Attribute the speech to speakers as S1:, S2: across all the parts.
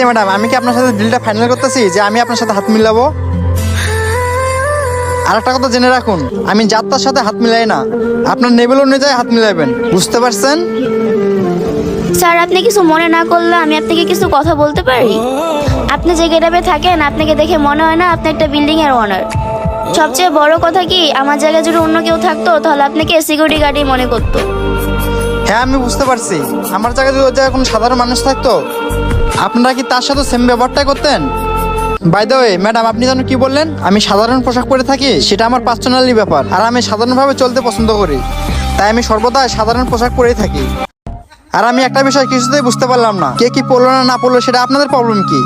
S1: যে ম্যাডাম, আমি কি আপনার সাথে ডিলটা ফাইনাল করতেছি যে আমি আপনার সাথে হাত মিলাবো? আর একটা কথা জেনে রাখুন, আমি যাত্রার সাথে হাত মিলাই না, আপনার লেভেল অনুযায়ী হাত মিলাবেন, বুঝতে পারছেন?
S2: স্যার আপনি কিছু মনে না করলে আমি আপনাকে কিছু কথা বলতে পারি? আপনি যে গেটাপে থাকেন আপনাকে দেখে মনে হয় না আপনি একটা বিল্ডিং এর ওনার। সবচেয়ে বড় কথা কি, আমার জায়গায় যদি অন্য কেউ থাকতো তাহলে আপনাকে সিকিউরিটি গার্ডই মনে করতো।
S1: হ্যাঁ আমি বুঝতে পারছি, আমার জায়গায় যদি ওর জায়গায় কোনো সাধারণ মানুষ থাকতো আপনারা কি তার সাথে সেম ব্যবহারটা করতেন? বাই দ্য ওয়ে ম্যাডাম, আপনি যেন কি বললেন আমি সাধারণ পোশাক পরে থাকি? সেটা আমার পার্সোনালি ব্যাপার, আর আমি সাধারণভাবে চলতে পছন্দ করি, তাই আমি সর্বদা সাধারণ পোশাক পরেই থাকি। আর আমি একটা বিষয় কিছুতেই বুঝতে পারলাম না, কে কি পড়লো না পড়লো সেটা আপনাদের প্রবলেম কি?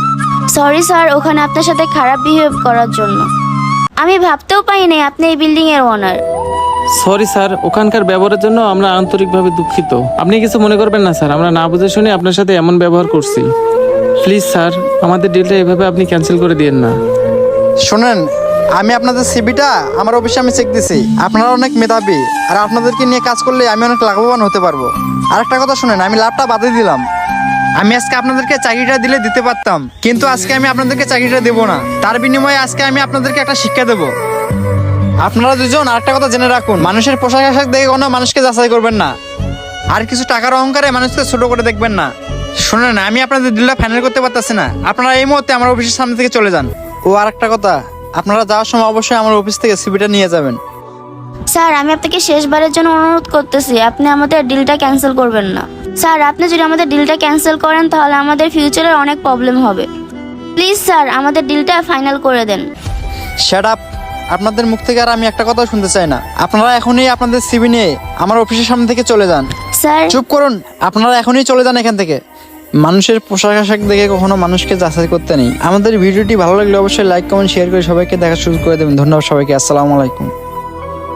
S2: সরি স্যার, ওখানে আপনার সাথে খারাপ বিহেভ করার জন্য। আমি ভাবতেও পাইনি আপনি এই বিল্ডিং এর ওনার।
S3: সরি স্যার, ওখানকার ব্যবহারের জন্য আমরা আন্তরিকভাবে দুঃখিত। আপনি কিছু মনে করবেন না স্যার, আমরা না বুঝে শুনে আপনার সাথে এমন ব্যবহার করছি। প্লিজ স্যার, আমাদের ডিলটা এভাবে আপনি ক্যান্সেল করে দিয়েন না।
S1: শোনেন, আমি আপনাদের সিভিটা আমার অফিসে আমি চেক দিছি, আপনারা অনেক মেধাবী, আর আপনাদেরকে নিয়ে কাজ করলে আমি অনেক লাভবান হতে পারবো। আর একটা কথা শুনেন, আমি লাভটা বাদে দিলাম, আমি আজকে আপনাদেরকে চাকরিটা দিলে দিতে পারতাম, কিন্তু আজকে আমি আপনাদেরকে চাকরিটা দেবো না, তার বিনিময়ে আজকে আমি আপনাদেরকে একটা শিক্ষা দেবো। আপনারা দুজন আরেকটা কথা জেনে রাখুন, মানুষের পোশাক আশাক দেখে কোনো মানুষকে যাচাই করবেন না, আর কিছু টাকার অহংকারে মানুষকে ছোট করে দেখবেন না। শোনেন, আমি আপনাদের ডিলটা ফাইনাল করতে পারতেছি না, আপনারা এই মুহূর্তে আমার অফিসের সামনে থেকে চলে যান। ও আর একটা কথা, আপনারা যাওয়ার সময় অবশ্যই আমার অফিস থেকে সিভিটা নিয়ে যাবেন।
S2: স্যার আমি আপনাকে শেষবারের জন্য অনুরোধ করতেছি, আপনি আমাদের ডিলটা ক্যান্সেল করবেন না। স্যার আপনি যদি আমাদের ডিলটা ক্যান্সেল করেন তাহলে আমাদের ফিউচারের অনেক প্রবলেম হবে। প্লিজ স্যার আমাদের ডিলটা ফাইনাল করে দেন।
S1: শ্যাট আপ, আপনাদের মুখ থেকে আর আমি একটা কথা শুনতে চাই না, আপনারা এখনই আপনাদের সিভি নিয়ে আমার অফিসের সামনে থেকে চলে যান।
S2: স্যার
S1: চুপ করুন, আপনারা এখনই চলে যান এখান থেকে। মানুষের পোশাক আশাক দেখে কখনো মানুষকে যাচাই করতে নেই। আমাদের ভিডিওটি ভালো লাগলে অবশ্যই লাইক কমেন্ট শেয়ার করে সবাইকে দেখার সুযোগ করে দেবেন। ধন্যবাদ সবাইকে, আসসালামু আলাইকুম।